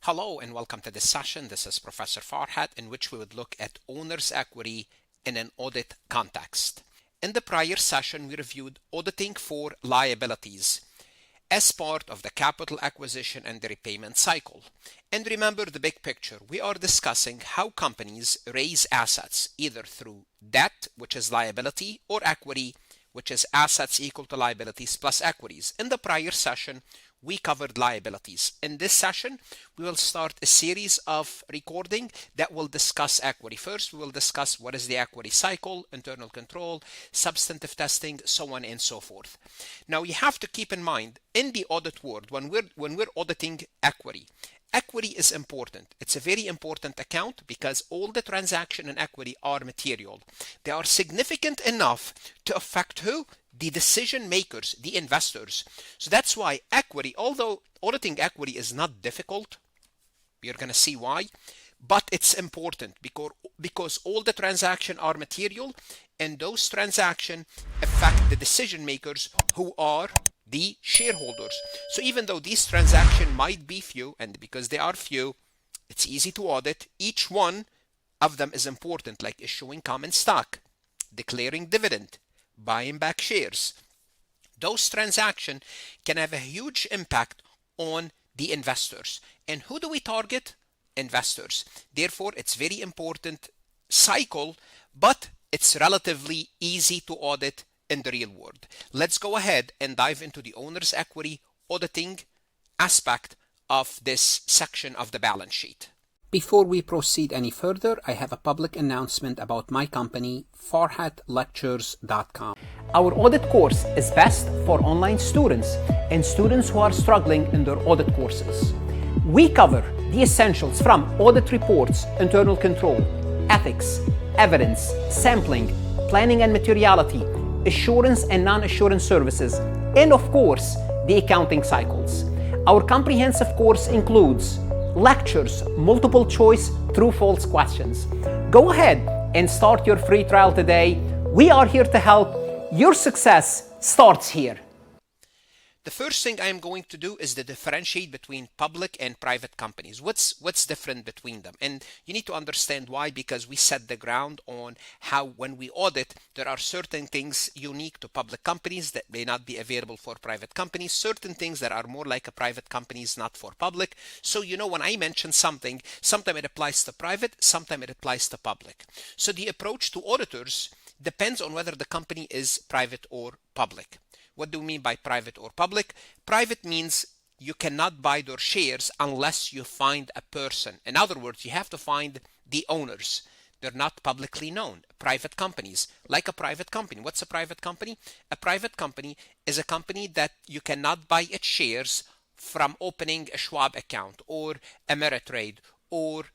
Hello and welcome to this session. This is Professor Farhat, in which we would look at owner's equity in an audit context. In the prior session, we reviewed auditing for liabilities as part of the capital acquisition and the repayment cycle. And remember the big picture. We are discussing how companies raise assets either through debt, which is liability, or equity, which is assets equal to liabilities plus equities. In the prior session, we covered liabilities. In this session, we will start a series of recording that will discuss equity. First, we will discuss what is the equity cycle, internal control, substantive testing, so on and so forth. Now, you have to keep in mind, in the audit world, when we're auditing equity, equity is important. It's a very important account because all the transaction in equity are material. They are significant enough to affect who? The decision makers, the investors. So that's why equity, although auditing equity is not difficult, you're going to see why, but it's important because all the transactions are material and those transactions affect the decision makers who are the shareholders. So even though these transactions might be few, and because they are few, it's easy to audit. Each one of them is important, like issuing common stock, declaring dividend, buying back shares. Those transactions can have a huge impact on the investors. And who do we target? Investors. Therefore, it's very important cycle, but it's relatively easy to audit in the real world. Let's go ahead and dive into the owner's equity auditing aspect of this section of the balance sheet. Before we proceed any further, I have a public announcement about my company, farhatlectures.com. Our audit course is best for online students and students who are struggling in their audit courses. We cover the essentials from audit reports, internal control, ethics, evidence, sampling, planning and materiality, assurance and non-assurance services, and of course, the accounting cycles. Our comprehensive course includes lectures, multiple choice, true-false questions. Go ahead and start your free trial today. We are here to help. Your success starts here. The first thing I am going to do is to differentiate between public and private companies. What's different between them? And you need to understand why, because we set the ground on how when we audit, there are certain things unique to public companies that may not be available for private companies, certain things that are more like a private companies, not for public. So, when I mention something, sometimes it applies to private, sometimes it applies to public. So the approach to auditors depends on whether the company is private or public. What do we mean by private or public? Private means you cannot buy their shares unless you find a person. In other words, you have to find the owners. They're not publicly known. Private companies, like a private company. What's a private company? A private company is a company that you cannot buy its shares from opening a Schwab account or Ameritrade or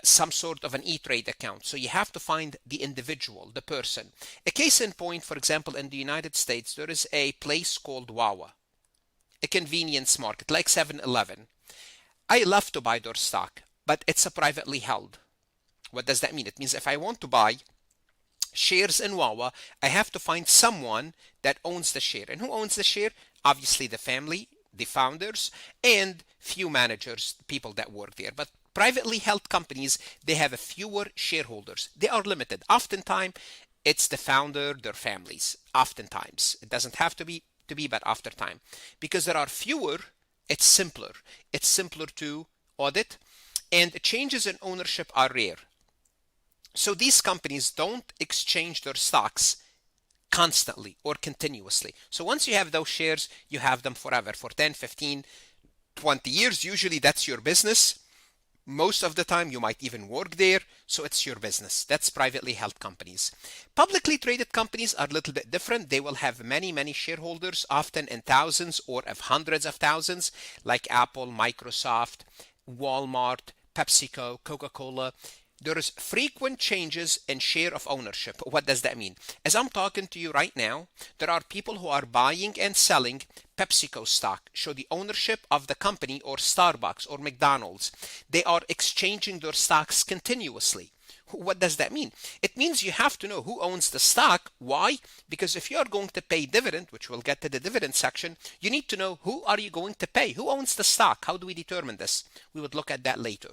some sort of an E-Trade account. So you have to find the individual, the person. A case in point, for example, in the United States, there is a place called Wawa, a convenience market like 7-Eleven. I love to buy their stock, but it's a privately held. What does that mean? It means if I want to buy shares in Wawa, I have to find someone that owns the share. And who owns the share? Obviously the family, the founders, and few managers, people that work there. But privately held companies, they have a fewer shareholders. They are limited. Oftentimes, it's the founder, their families. Oftentimes. It doesn't have to be, but after time. Because there are fewer, it's simpler. It's simpler to audit, and changes in ownership are rare. So these companies don't exchange their stocks constantly or continuously. So once you have those shares, you have them forever, for 10, 15, 20 years. Usually that's your business. Most of the time, you might even work there, so it's your business. That's privately held companies. Publicly traded companies are a little bit different. They will have many, many shareholders, often in thousands or of hundreds of thousands, like Apple, Microsoft, Walmart, PepsiCo, Coca-Cola. There is frequent changes in share of ownership. What does that mean? As I'm talking to you right now, there are people who are buying and selling PepsiCo stock, show the ownership of the company, or Starbucks or McDonald's. They are exchanging their stocks continuously. What does that mean? It means you have to know who owns the stock. Why? Because if you are going to pay dividend, which we'll get to the dividend section, you need to know who are you going to pay? Who owns the stock? How do we determine this? We would look at that later.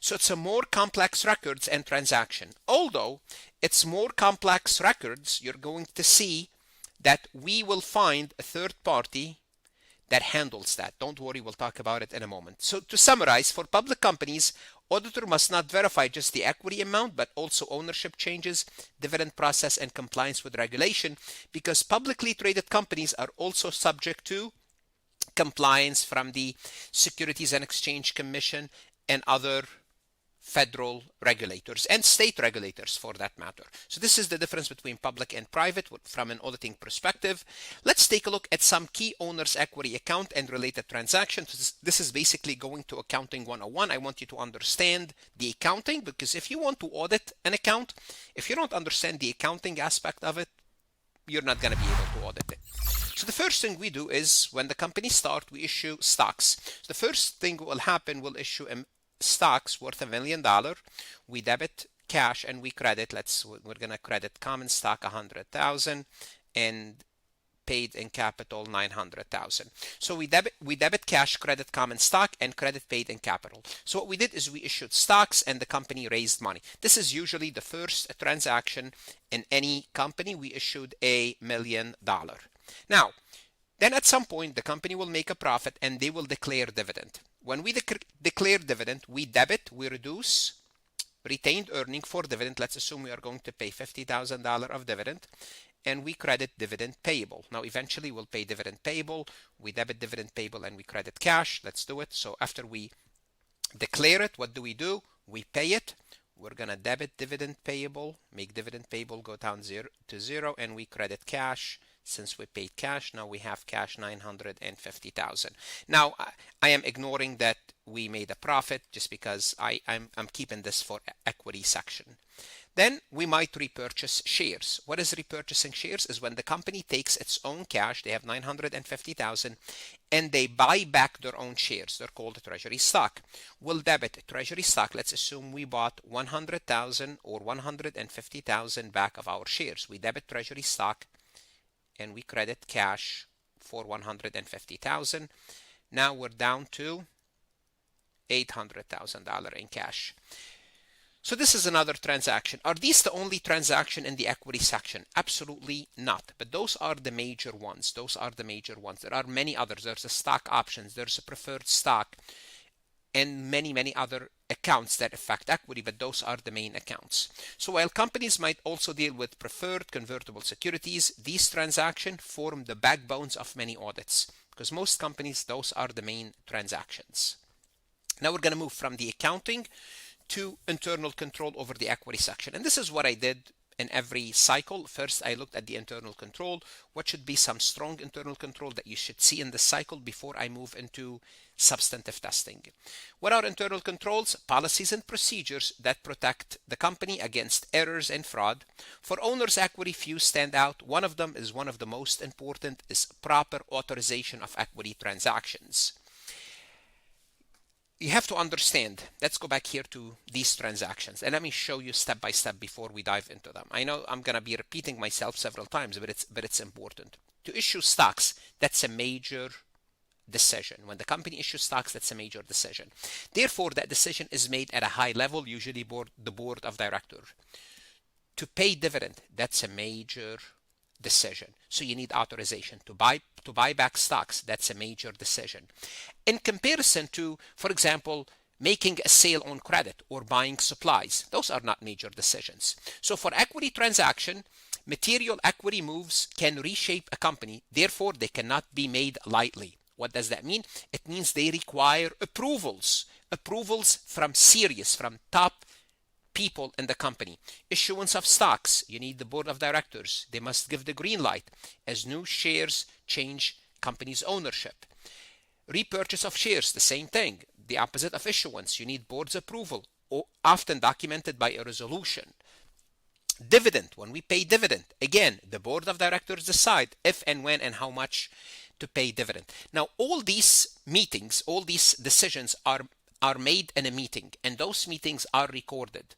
So it's a more complex records and transaction. Although it's more complex records, you're going to see that we will find a third party that handles that. Don't worry, we'll talk about it in a moment. So to summarize, for public companies, auditor must not verify just the equity amount, but also ownership changes, dividend process, and compliance with regulation, because publicly traded companies are also subject to compliance from the Securities and Exchange Commission and other federal regulators and state regulators for that matter. So this is the difference between public and private from an auditing perspective. Let's take a look at some key owner's equity account and related transactions. This is basically going to accounting 101. I want you to understand the accounting, because if you want to audit an account, if you don't understand the accounting aspect of it, you're not going to be able to audit it. So the first thing we do is when the company starts, we issue stocks. So the first thing will happen, we'll issue stocks worth $1 million. We debit cash and we credit. We're gonna credit common stock 100,000 and paid in capital 900,000. So we debit cash, credit common stock, and credit paid in capital. So what we did is we issued stocks and the company raised money. This is usually the first transaction in any company. We issued $1 million. Now, then at some point the company will make a profit and they will declare dividend. When we declare dividend, we debit, we reduce retained earning for dividend. Let's assume we are going to pay $50,000 of dividend, and we credit dividend payable. Now eventually we'll pay dividend payable, we debit dividend payable, and we credit cash. Let's do it. So after we declare it, what do? We pay it. We're gonna debit dividend payable, make dividend payable go down to zero, and we credit cash. Since we paid cash, now we have cash 950,000. Now I am ignoring that we made a profit just because I'm keeping this for equity section. Then we might repurchase shares. What is repurchasing shares? Is when the company takes its own cash, they have 950,000, and they buy back their own shares. They're called treasury stock. We'll debit treasury stock. Let's assume we bought 100,000 or 150,000 back of our shares. We debit treasury stock and we credit cash for 150,000. Now we're down to $800,000 in cash. So this is another transaction. Are these the only transaction in the equity section? Absolutely not. But those are the major ones. Those are the major ones. There are many others. There's a stock options. There's a preferred stock, and many other accounts that affect equity, but those are the main accounts. So while companies might also deal with preferred convertible securities, these transactions form the backbones of many audits, because most companies, those are the main transactions. Now we're going to move from the accounting to internal control over the equity section. And this is what I did in every cycle. First, I looked at the internal control. What should be some strong internal control that you should see in the cycle before I move into substantive testing? What are internal controls? Policies and procedures that protect the company against errors and fraud. For owners' equity, few stand out. One of them is one of the most important, is proper authorization of equity transactions. You have to understand. Let's go back here to these transactions and let me show you step by step before we dive into them. I know I'm going to be repeating myself several times, but it's important. To issue stocks, that's a major decision. When the company issues stocks, that's a major decision. Therefore, that decision is made at a high level, usually the board of directors. To pay dividend, that's a major decision. So you need authorization to buy back stocks. That's a major decision. In comparison to, for example, making a sale on credit or buying supplies, those are not major decisions. So for equity transaction, material equity moves can reshape a company. Therefore, they cannot be made lightly. What does that mean? It means they require approvals from top people in the company. Issuance of stocks, you need the board of directors. They must give the green light as new shares change company's ownership. Repurchase of shares, the same thing. The opposite of issuance, you need board's approval, often documented by a resolution. Dividend, when we pay dividend, again, the board of directors decide if and when and how much to pay dividend. Now, all these meetings, all these decisions are made in a meeting, and those meetings are recorded.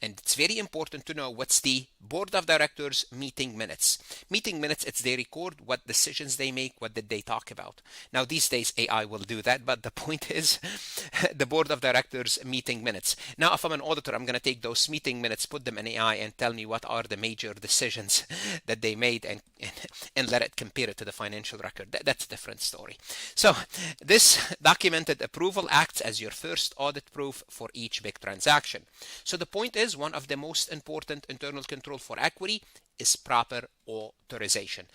And it's very important to know what's the board of directors meeting minutes. Meeting minutes, it's they record what decisions they make, what did they talk about. Now these days AI will do that, but the point is the board of directors meeting minutes. Now if I'm an auditor, I'm going to take those meeting minutes, put them in AI and tell me what are the major decisions that they made and let it compare it to the financial record. That's a different story. So this documented approval acts as your first audit proof for each big transaction. So the point is, one of the most important internal control for equity is proper authorization.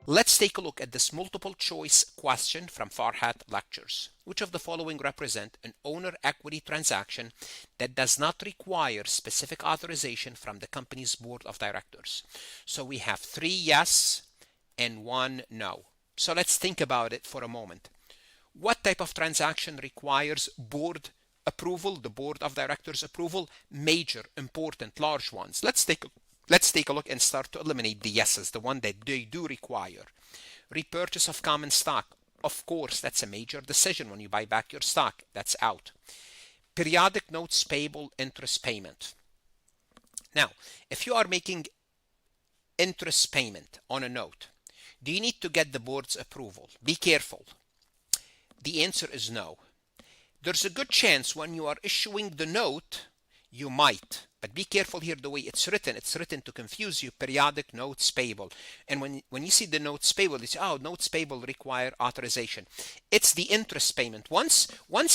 Let's take a look at this multiple choice question from Farhat Lectures. Which of the following represent an owner equity transaction that does not require specific authorization from the company's board of directors? So we have 3 yes and 1 no. So let's think about it for a moment. What type of transaction requires board approval, the board of directors approval? Major, important, large ones. Let's take a look and start to eliminate the yeses, the one that they do require. Repurchase of common stock. Of course, that's a major decision when you buy back your stock. That's out. Periodic notes payable, interest payment. Now, if you are making interest payment on a note, do you need to get the board's approval? Be careful. The answer is no. There's a good chance when you are issuing the note, you might. But be careful here the way it's written. It's written to confuse you. Periodic notes payable. And when you see the notes payable, you say, oh, notes payable require authorization. It's the interest payment. Once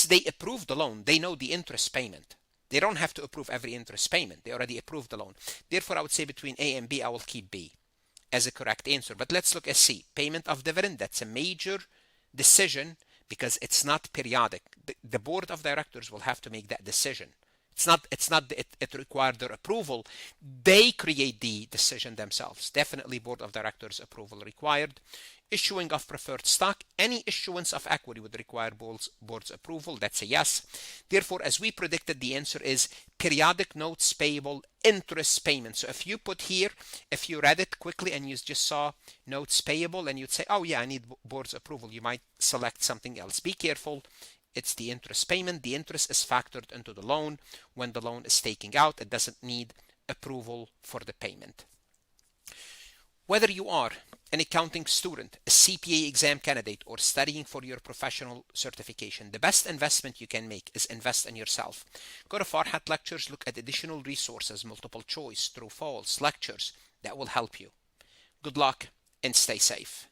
they approve the loan, they know the interest payment. They don't have to approve every interest payment. They already approved the loan. Therefore, I would say between A and B, I will keep B as a correct answer. But let's look at C. Payment of dividend. That's a major decision because it's not periodic. The board of directors will have to make that decision. It required their approval. They create the decision themselves. Definitely board of directors approval required. Issuing of preferred stock. Any issuance of equity would require board's approval. That's a yes. Therefore, as we predicted, the answer is periodic notes payable, interest payment. So if you put here, if you read it quickly and you just saw notes payable and you'd say, oh yeah, I need board's approval, you might select something else. Be careful. It's the interest payment. The interest is factored into the loan. When the loan is taken out, it doesn't need approval for the payment. Whether you are an accounting student, a CPA exam candidate, or studying for your professional certification, the best investment you can make is invest in yourself. Go to Farhat Lectures, look at additional resources, multiple choice, true, false, lectures that will help you. Good luck and stay safe.